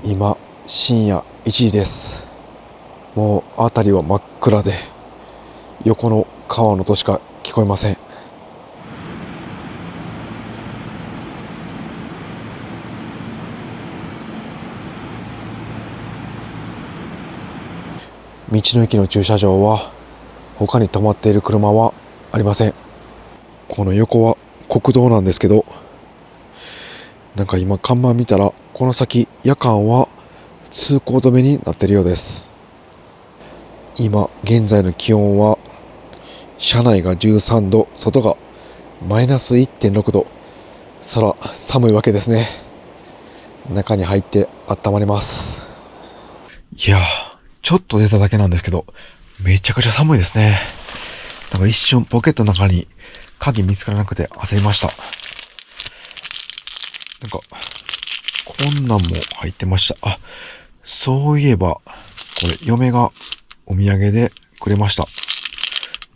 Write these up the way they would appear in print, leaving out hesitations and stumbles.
今深夜1時です。もう辺りは真っ暗で横の川の音しか聞こえません。道の駅の駐車場は他に止まっている車はありません。この横は国道なんですけど、なんか今看板見たらこの先夜間は通行止めになっているようです。今現在の気温は車内が13度、外がマイナス 1.6 度。空寒いわけですね。中に入って温まります。いやー、ちょっと出ただけなんですけどめちゃくちゃ寒いですね。なんか一瞬ポケットの中に鍵見つからなくて焦りました。なんかこんなんも入ってました。あ、そういえばこれ嫁がお土産でくれました。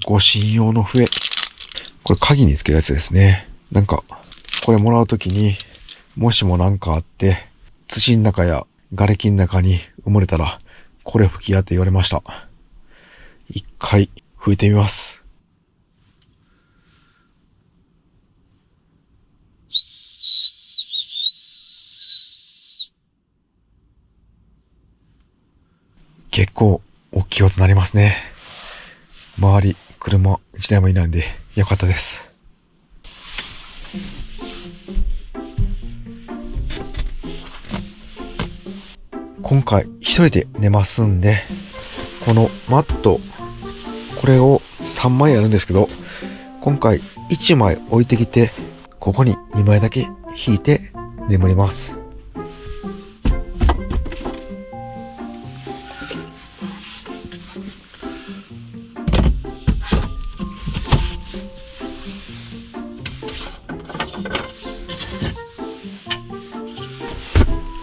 護身用の笛。これ鍵につけるやつですね。なんかこれもらうときにもしもなんかあって土の中や瓦礫の中に埋もれたらこれ吹きやって言われました。一回吹いてみます。結構大きい音鳴りますね。周り車一台もいないんでよかったです。今回一人で寝ますんで、このマット、これを3枚あるんですけど、今回1枚置いてきて、ここに2枚だけ引いて眠ります。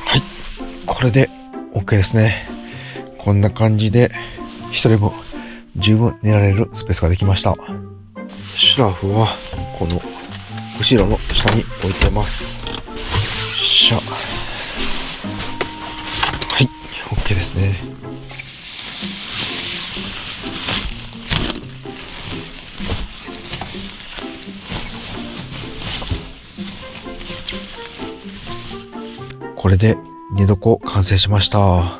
はい、これで OK ですね。こんな感じで一人分十分寝られるスペースができました。シュラフはこの後ろの下に置いてます。しゃ、はい、 OK ですね。これで寝床完成しました。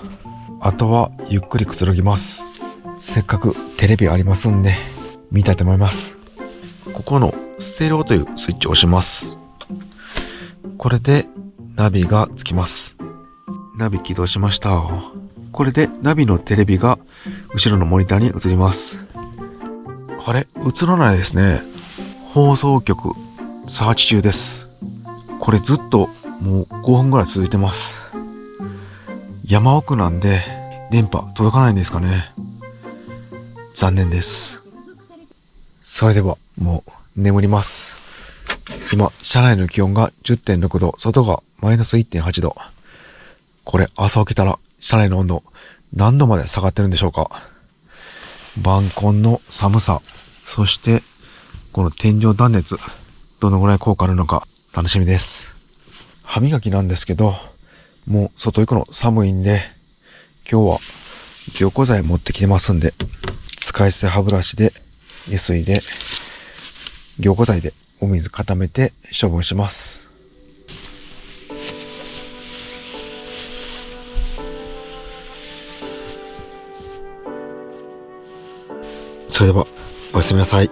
あとはゆっくりくつろぎます。せっかくテレビありますんで見たいと思います。ここのステレオというスイッチを押します。これでナビがつきます。ナビ起動しました。これでナビのテレビが後ろのモニターに映ります。あれ、映らないですね。放送局サーチ中です。これずっともう5分ぐらい続いてます。山奥なんで電波届かないんですかね。残念です。それではもう眠ります。今車内の気温が 10.6 度、外がマイナス 1.8 度。これ朝起きたら車内の温度何度まで下がってるんでしょうか。晩婚の寒さ、そしてこの天井断熱、どのぐらい効果あるのか楽しみです。歯磨きなんですけど、もう外行くの寒いんで、今日は凝固剤持ってきてますんで、使い捨て歯ブラシでゆすいで凝固剤でお水固めて処分します。それではおやすみなさい。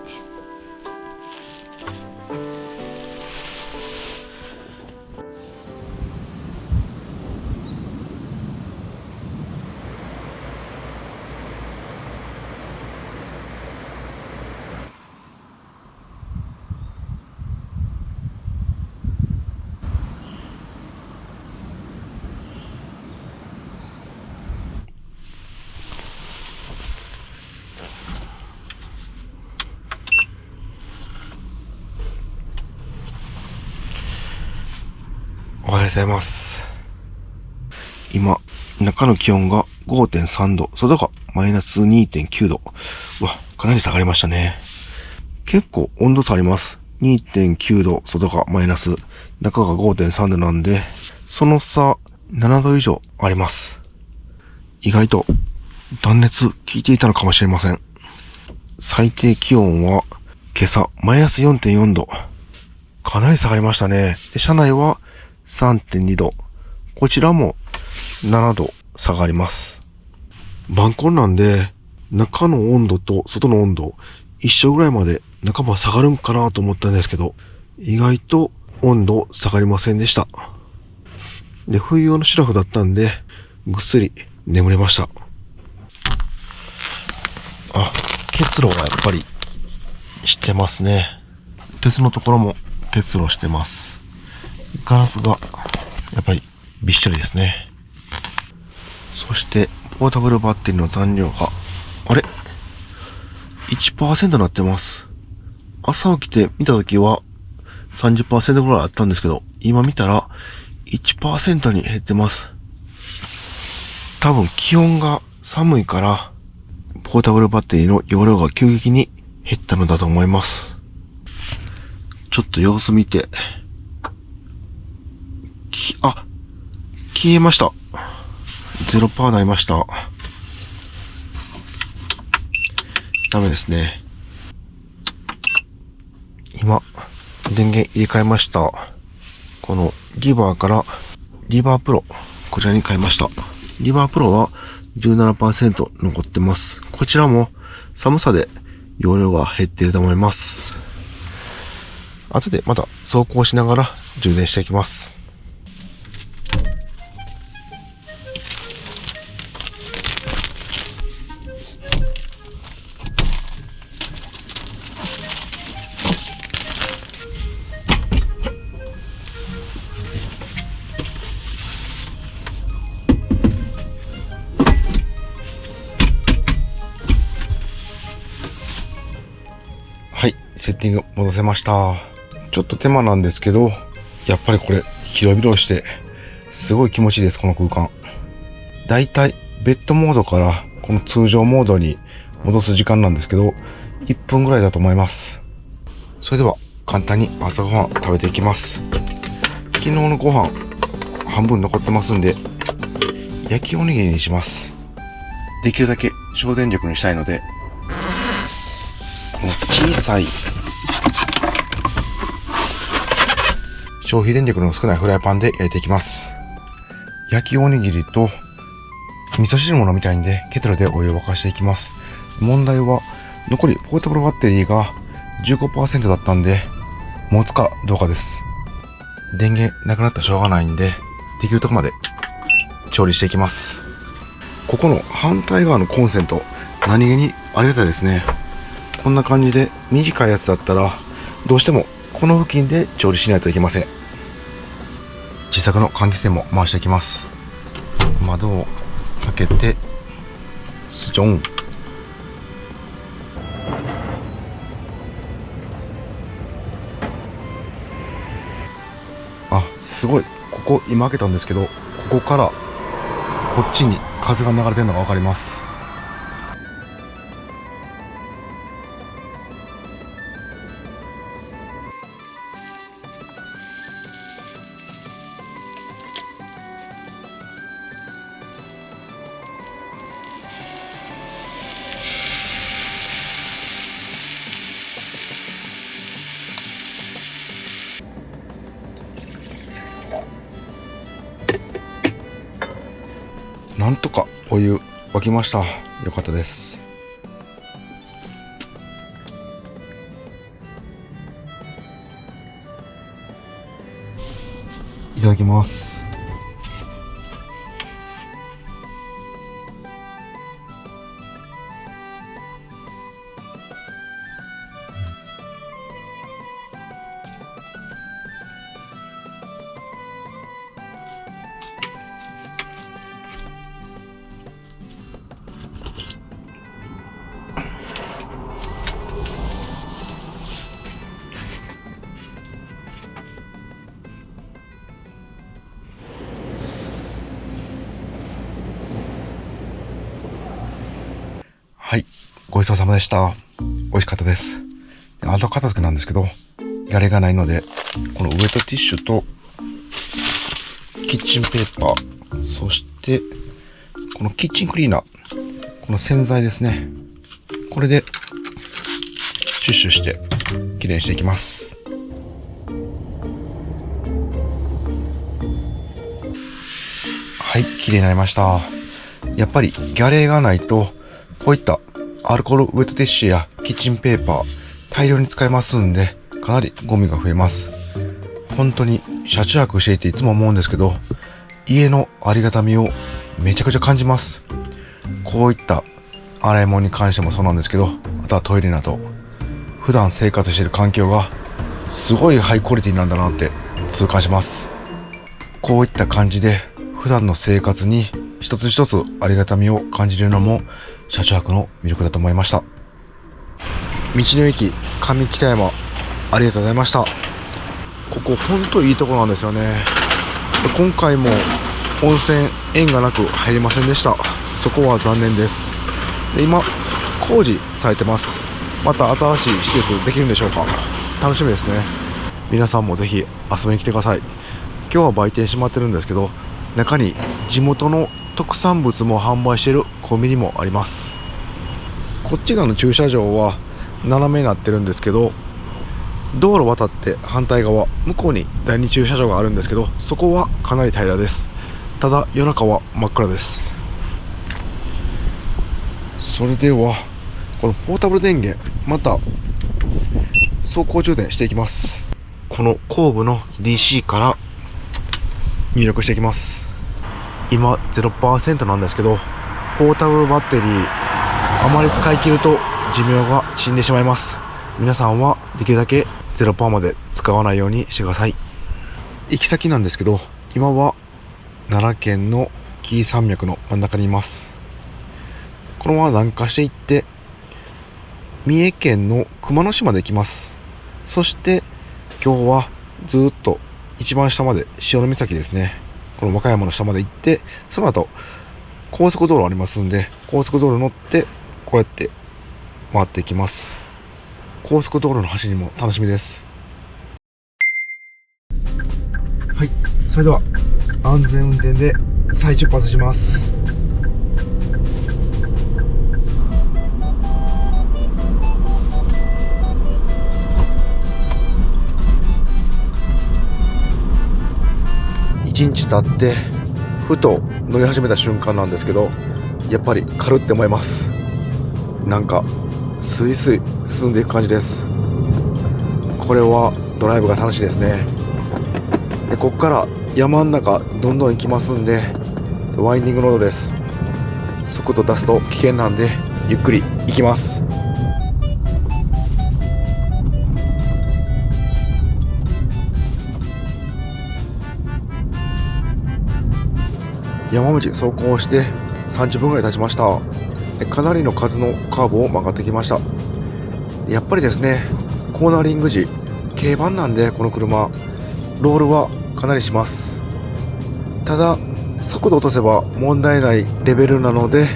おはようございます。今、中の気温が 5.3 度、外がマイナス 2.9 度。うわ、かなり下がりましたね。結構温度差あります。2.9 度、外がマイナス、中が 5.3 度なんで、その差7度以上あります。意外と断熱効いていたのかもしれません。最低気温は今朝マイナス 4.4 度。かなり下がりましたね。で、車内は 3.2 度。こちらも7度下がります。晩婚なんで、中の温度と外の温度一緒ぐらいまで中も下がるんかなと思ったんですけど、意外と温度下がりませんでした。で、冬用のシラフだったんで、ぐっすり眠れました。結露がやっぱりしてますね。鉄のところも結露してます。ガラスがやっぱりびっしょりですね。そしてポータブルバッテリーの残量が1% になってます。朝起きて見たときは 30% ぐらいあったんですけど、今見たら 1% に減ってます。多分気温が寒いからポータブルバッテリーの容量が急激に減ったのだと思います。ちょっと様子見て。消えました。0% になりました。ダメですね。今、電源入れ替えました。このリバーからリバープロ、こちらに変えました。リバープロは 17% 残ってます。こちらも寒さで容量が減っていると思います。後でまた走行しながら充電していきます。はい、セッティング戻せました。ちょっと手間なんですけど、やっぱりこれ広々してすごい気持ちいいです、この空間。だいたいベッドモードからこの通常モードに戻す時間なんですけど、1分ぐらいだと思います。それでは簡単に朝ごはん食べていきます。昨日のご飯半分残ってますんで、焼きおにぎりにします。できるだけ省電力にしたいので、この小さい消費電力の少ないフライパンで焼いていきます。焼きおにぎりと味噌汁も飲みたいんでケトルでお湯を沸かしていきます。問題は残りポータブルバッテリーが 15% だったんで持つかどうかです。電源なくなったらしょうがないんで、できるとこまで調理していきます。ここの反対側のコンセント、何気にありがたいですね。こんな感じで短いやつだったらどうしてもこの付近で調理しないといけません。自作の換気扇も回していきます。窓を開けてスチョン。すごい、ここ今開けたんですけど、ここからこっちに風が流れてるのが分かります。なんとかお湯沸きました。よかったです。いただきます。はい、ごちそうさまでした。美味しかったです。後片付けなんですけど、やれがないので、このウエットティッシュとキッチンペーパー、そしてこのキッチンクリーナー、この洗剤ですね、これでシュッシュしてきれいにしていきます。はい、きれいになりました。やっぱりギャレーがないとこういったアルコールウェットティッシュやキッチンペーパー大量に使いますんで、かなりゴミが増えます。本当に車中泊していていつも思うんですけど、家のありがたみをめちゃくちゃ感じます。こういった洗い物に関してもそうなんですけど、あとはトイレなど普段生活している環境がすごいハイクオリティなんだなって痛感します。こういった感じで普段の生活に一つ一つありがたみを感じるのも車中泊の魅力だと思いました。道の駅上北山、ありがとうございました。ここ本当いいとこなんですよね。今回も温泉縁がなく入れませんでした。そこは残念です。で、今工事されてます。また新しい施設できるんでしょうか。楽しみですね。皆さんもぜひ遊びに来てください。今日は売店閉まってるんですけど、中に地元の特産物も販売しているコンビニもあります。こっち側の駐車場は斜めになってるんですけど、道路渡って反対側向こうに第2駐車場があるんですけど、そこはかなり平らです。ただ夜中は真っ暗です。それではこのポータブル電源、また走行充電していきます。この後部の DC から入力していきます。今 0% なんですけど、ポータブルバッテリーあまり使い切ると寿命が死んでしまいます。皆さんはできるだけ 0% まで使わないようにしてください。行き先なんですけど、今は奈良県の紀伊山脈の真ん中にいます。このまま南下していって三重県の熊野市まで行きます。そして今日はずっと一番下まで潮岬ですね、この和歌山の下まで行って、その後高速道路ありますんで、高速道路乗ってこうやって回っていきます。高速道路の走りも楽しみです。はい、それでは安全運転で再出発します。1日経ってふと乗り始めた瞬間なんですけど、やっぱり軽って思います。なんかスイスイ進んでいく感じです。これはドライブが楽しいですね。で、ここから山の中どんどん行きますんで、ワインディングロードです。速度出すと危険なんでゆっくり行きます。山道走行して30分ぐらい経ちました。かなりの数のカーブを曲がってきました。やっぱりですね、コーナリング時軽バンなんで、この車ロールはかなりします。ただ速度落とせば問題ないレベルなので、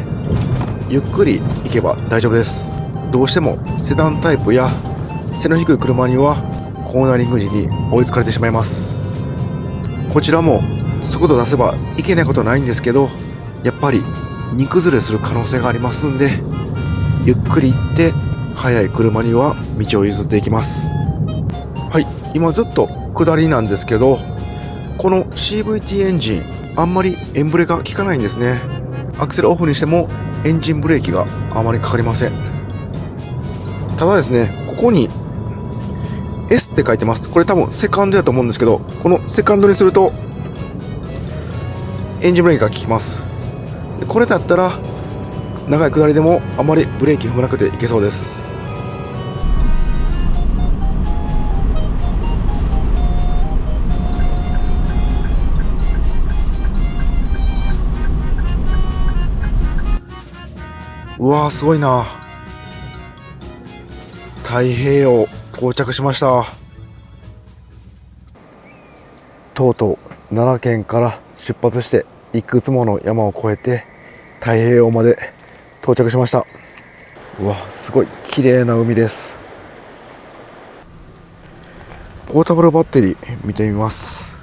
ゆっくり行けば大丈夫です。どうしてもセダンタイプや背の低い車にはコーナリング時に追いつかれてしまいます。こちらも速度出せばいけないことはないんですけど、やっぱり荷崩れする可能性がありますんで、ゆっくり行って速い車には道を譲っていきます。はい、今ずっと下りなんですけど、この CVT エンジンあんまりエンブレが効かないんですね。アクセルオフにしてもエンジンブレーキがあまりかかりません。ただですね、ここに S って書いてます。これ多分セカンドだと思うんですけど、このセカンドにするとエンジンブレーキが効きます。これだったら長い下りでもあまりブレーキ踏まなくていけそうです。うわー、すごいな。太平洋到着しました。とうとう奈良県から出発していくつもの山を越えて太平洋まで到着しました。うわ、すごい綺麗な海です。ポータブルバッテリー見てみます。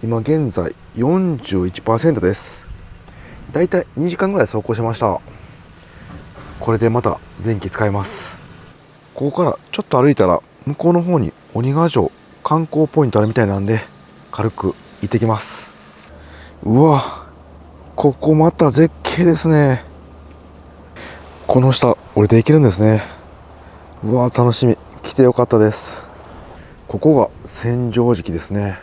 今現在 41% です。だいたい2時間ぐらい走行しました。これでまた電気使います。ここからちょっと歩いたら向こうの方に鬼ヶ城観光ポイントあるみたいなんで、軽く行ってきます。うわ、ここまた絶景ですね。この下降りていけるんですね。うわ、楽しみ。来てよかったです。ここが千畳敷ですね。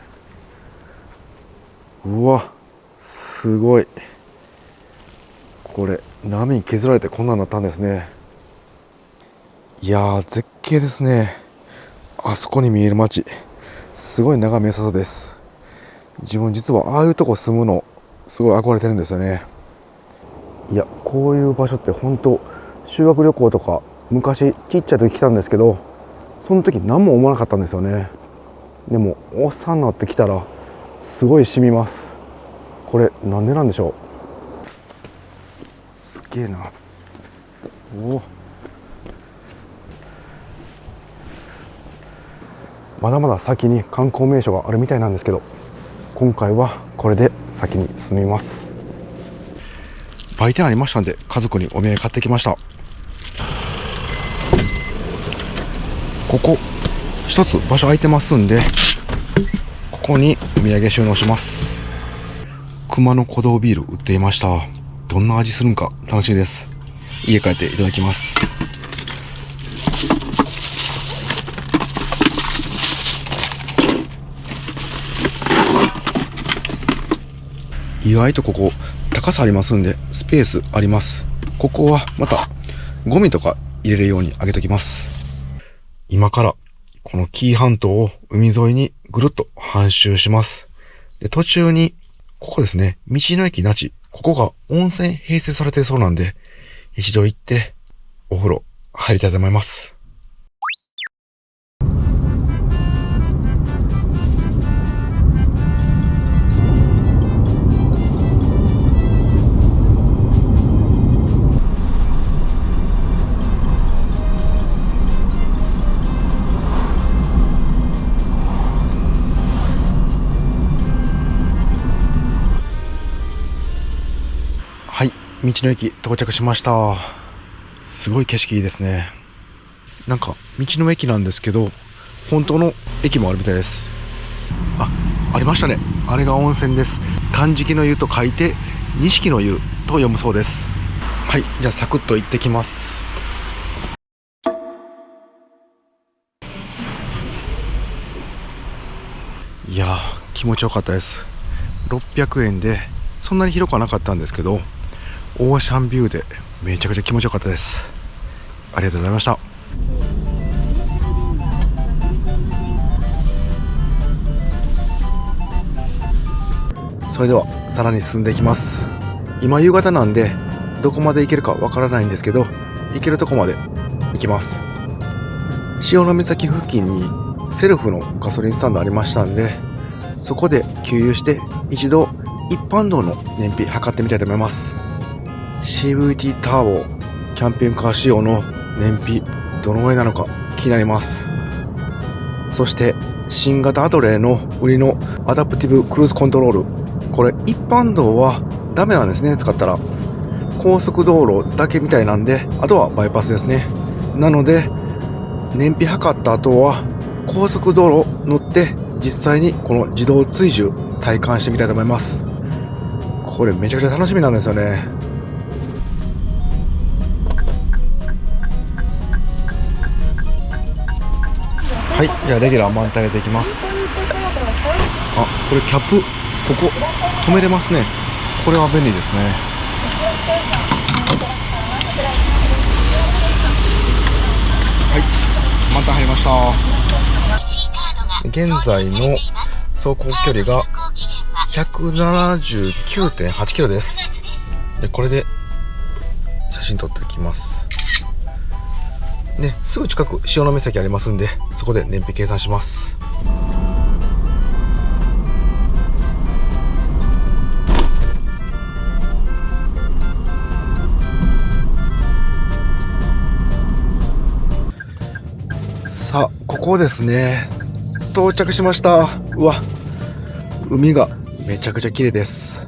うわ、すごい。これ波に削られてこんなになったんですね。いやー、絶景ですね。あそこに見える街、すごい眺め良さそうです。自分実はああいうとこ住むのすごい憧れてるんですよね。いや、こういう場所って本当修学旅行とか昔ちっちゃい時来たんですけど、その時何も思わなかったんですよね。でもおっさんになってきたらすごい染みます。これなんでなんでしょう。すげえな。おお、まだまだ先に観光名所があるみたいなんですけど、今回はこれで先に進みます。売店ありましたんで、家族にお土産買ってきました。ここ一つ場所空いてますんで、ここにお土産収納します。熊野古道ビール売っていました。どんな味するんか楽しみです。家帰っていただきます。意外とここ高さありますんでスペースあります。ここはまたゴミとか入れるように上げときます。今からこの紀伊半島を海沿いにぐるっと半周します。で、途中にここですね、道の駅那智、ここが温泉併設されているそうなんで、一度行ってお風呂入りたいと思います。はい、道の駅到着しました。すごい景色いいですね。なんか道の駅なんですけど、本当の駅もあるみたいです。ありましたね。あれが温泉です。断食の湯と書いて錦の湯と読むそうです。はい、じゃあサクッと行ってきます。いやー、気持ちよかったです。600円でそんなに広くはなかったんですけど、オーシャンビューでめちゃくちゃ気持ちよかったです。ありがとうございました。それではさらに進んでいきます。今夕方なんでどこまで行けるかわからないんですけど、行けるとこまで行きます。潮岬付近にセルフのガソリンスタンドありましたんで、そこで給油して一度一般道の燃費測ってみたいと思います。 CVT ターボキャンピングカー仕様の燃費どのぐらいなのか気になります。そして新型アトレーの売りのアダプティブクルーズコントロール、これ一般道はダメなんですね。使ったら高速道路だけみたいなんで、あとはバイパスですね。なので燃費測った後は高速道路乗って実際にこの自動追従体感してみたいと思います。これめちゃくちゃ楽しみなんですよね。はい、じゃあレギュラー満タン入れていきます。これキャップここ止めれますね。これは便利ですね。はい、満タン入りました。現在の走行距離が 179.8 キロです。で、これで写真撮っていきますね。すぐ近く潮岬ありますんで、そこで燃費計算します。さあ、ここですね。到着しました。うわ、海がめちゃくちゃ綺麗です。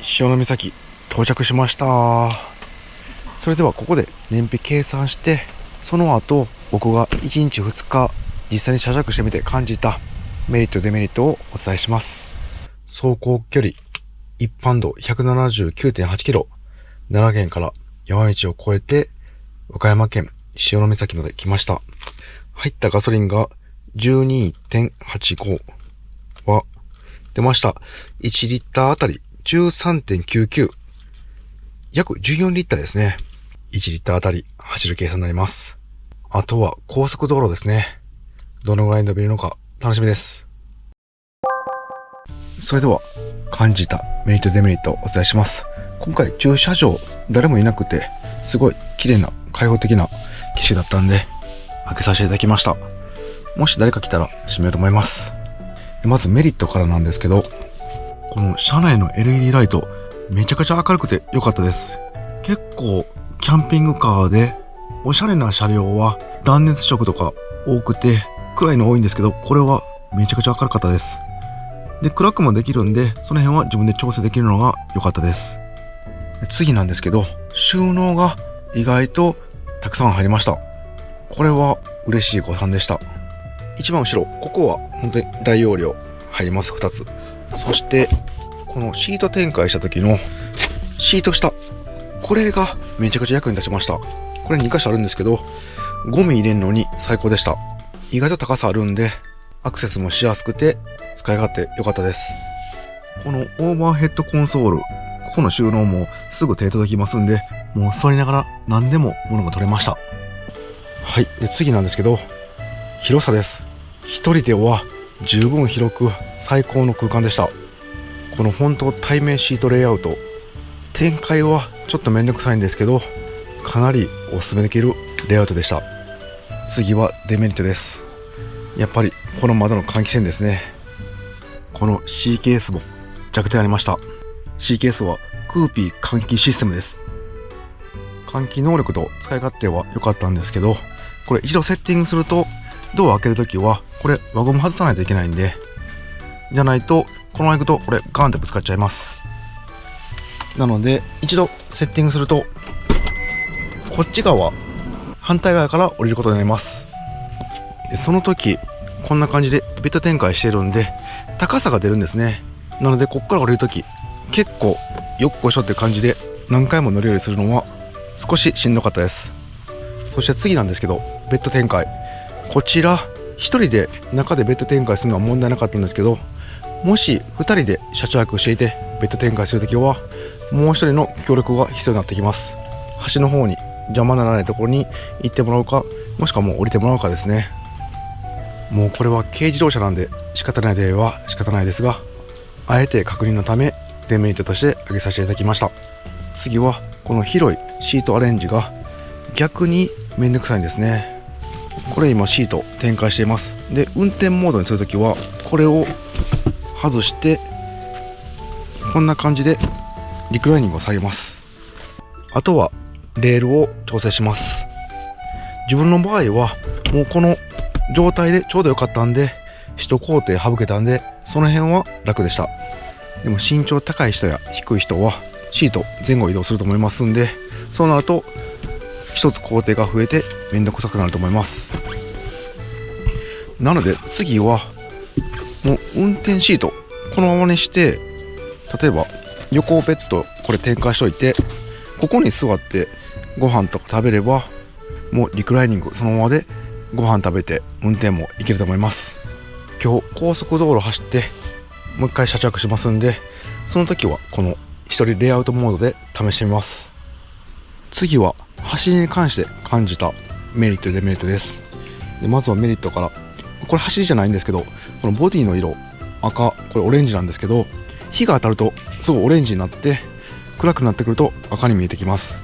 潮岬到着しました。それではここで燃費計算して、その後僕が1日2日実際に車着してみて感じたメリットデメリットをお伝えします。走行距離一般道 179.8 キロ、奈良県から山道を越えて和歌山県潮岬まで来ました。入ったガソリンが 12.85 は出ました。1リッターあたり 13.99、 約14リッターですね。1リッターあたり走る計算になります。あとは高速道路ですね。どのぐらい伸びるのか楽しみです。それでは感じたメリットデメリットをお伝えします。今回駐車場誰もいなくて、すごい綺麗な開放的な景色だったんで開けさせていただきました。もし誰か来たら閉めようと思います。まずメリットからなんですけど、この車内の LED ライトめちゃくちゃ明るくて良かったです。結構キャンピングカーでおしゃれな車両は断熱色とか多くて暗いの多いんですけど、これはめちゃくちゃ明るかったです。で、暗くもできるんで、その辺は自分で調整できるのが良かったです。次なんですけど、収納が意外とたくさん入りました。これは嬉しい誤算でした。一番後ろ、ここは本当に大容量入ります。2つ。そしてこのシート展開した時のシート下、これがめちゃくちゃ役に立ちました。これ2箇所あるんですけど、ゴミ入れるのに最高でした。意外と高さあるんでアクセスもしやすくて使い勝手良かったです。このオーバーヘッドコンソール、ここの収納もすぐ手届きますんで、もう座りながら何でも物が取れました。はい。で、次なんですけど、広さです。一人では十分広く最高の空間でした。この本当対面シートレイアウト、展開はちょっとめんどくさいんですけど、かなりおすすめできるレイアウトでした。次はデメリットです。やっぱりこの窓の換気扇ですね。この C ケースも弱点ありました。 C ケースはクーピー換気システムです。換気能力と使い勝手は良かったんですけど、これ一度セッティングするとドアを開けるときはこれ輪ゴム外さないといけないんで、じゃないとこのまま行くとこれガーンってぶつかっちゃいます。なので一度セッティングするとこっち側、反対側から降りることになります。でその時こんな感じでベッド展開してるんで高さが出るんですね。なのでこっから降りる時結構よっこいしょって感じで何回も乗り降りするのは少ししんどかったです。そして次なんですけど、ベッド展開、こちら一人で中でベッド展開するのは問題なかったんですけど、もし2人で車中泊していてベッド展開するときはもう1人の協力が必要になってきます。端の方に邪魔にならないところに行ってもらうか、もしくはもう降りてもらうかですね。もうこれは軽自動車なんで仕方ないでは仕方ないですが、あえて確認のためデメリットとして挙げさせていただきました。次はこの広いシートアレンジが逆にめんどくさいんですね。これ今シート展開しています。で、運転モードにするときはこれを外してこんな感じでリクライニングを下げます。あとはレールを調整します。自分の場合はもうこの状態でちょうど良かったんで一工程省けたんで、その辺は楽でした。でも身長高い人や低い人はシート前後移動すると思いますんで、そうなると一つ工程が増えてめんどくさくなると思います。なので次はもう運転シートこのままにして、例えば横ベッドこれ展開しておいて、ここに座ってご飯とか食べればもうリクライニングそのままでご飯食べて運転もいけると思います。今日高速道路走ってもう一回車着しますんで、その時はこの一人レイアウトモードで試してみます。次は走りに関して感じたメリットデメリットです。でまずはメリットから。これ走りじゃないんですけど、このボディの色赤、これオレンジなんですけど、日が当たるとすごいオレンジになって暗くなってくると赤に見えてきます。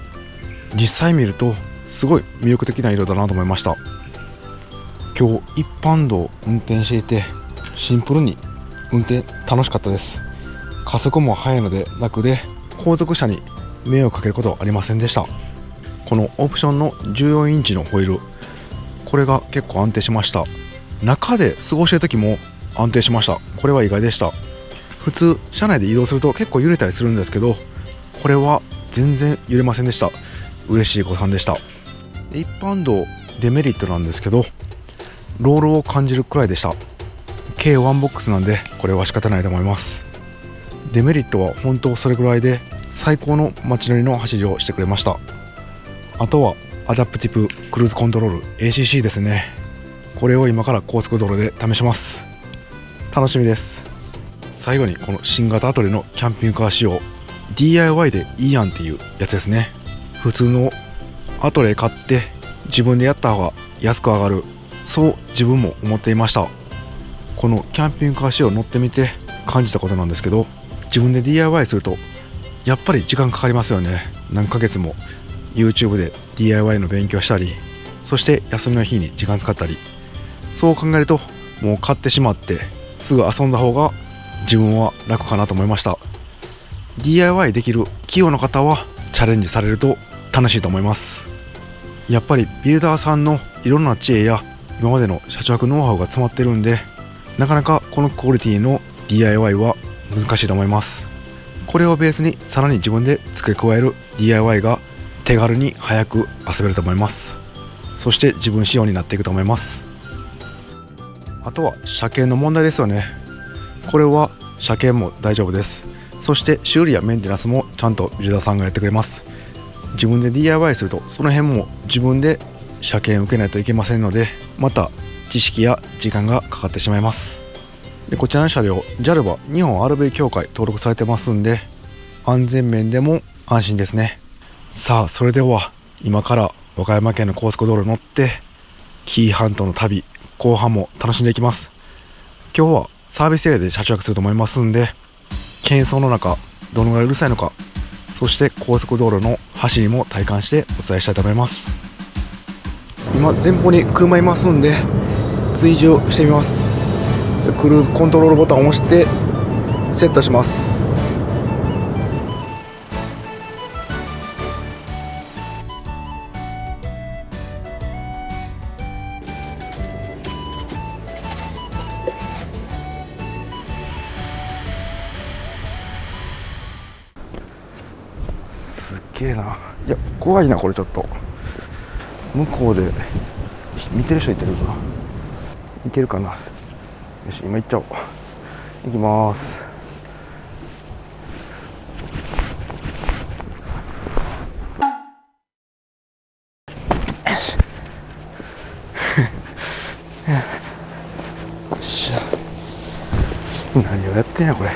実際見るとすごい魅力的な色だなと思いました。今日一般道運転していてシンプルに運転楽しかったです。加速も速いので楽で、後続車に迷惑かけることはありませんでした。このオプションの14インチのホイール、これが結構安定しました。中で過ごしている時も安定しました。これは意外でした。普通車内で移動すると結構揺れたりするんですけど、これは全然揺れませんでした。嬉しい誤算でした。一般道デメリットなんですけど、ロールを感じるくらいでした。軽ワンボックスなんでこれは仕方ないと思います。デメリットは本当それぐらいで、最高の街乗りの走りをしてくれました。あとはアダプティブクルーズコントロール ACC ですね。これを今から高速道路で試します。楽しみです。最後にこの新型アトレのキャンピングカー仕様 DIY でいいやんっていうやつですね。普通のアトレ買って自分でやった方が安く上がる、そう自分も思っていました。このキャンピングカー仕様乗ってみて感じたことなんですけど、自分で DIY するとやっぱり時間かかりますよね。何ヶ月も YouTube で DIY の勉強したり、そして休みの日に時間使ったり、そう考えるともう買ってしまってすぐ遊んだ方が自分は楽かなと思いました。 DIY できる器用な方はチャレンジされると楽しいと思います。やっぱりビルダーさんのいろんな知恵や今までの車中泊ノウハウが詰まってるんで、なかなかこのクオリティの DIY は難しいと思います。これをベースにさらに自分で付け加える DIY が手軽に早く遊べると思います。そして自分仕様になっていくと思います。あとは車検の問題ですよね。これは車検も大丈夫です。そして修理やメンテナンスもちゃんとビルダーさんがやってくれます。自分で DIY するとその辺も自分で車検受けないといけませんので、また知識や時間がかかってしまいます。でこちらの車両 JAL は日本 RV 協会登録されてますんで、安全面でも安心ですね。さあそれでは今から和歌山県の高速道路に乗って紀伊半島の旅後半も楽しんでいきます。今日はサービスエリアで車中泊すると思いますんで、喧騒の中どのぐらいうるさいのか、そして高速道路の走りも体感してお伝えしたいと思います。今前方に車いますんで追従してみます。クルーズコントロールボタンを押してセットします。すっげえな。いや怖いなこれ。ちょっと向こうで見てる人いてるかいけるかな。よし今行っちゃおう。行きます。よっしゃ。何をやってんやこれ。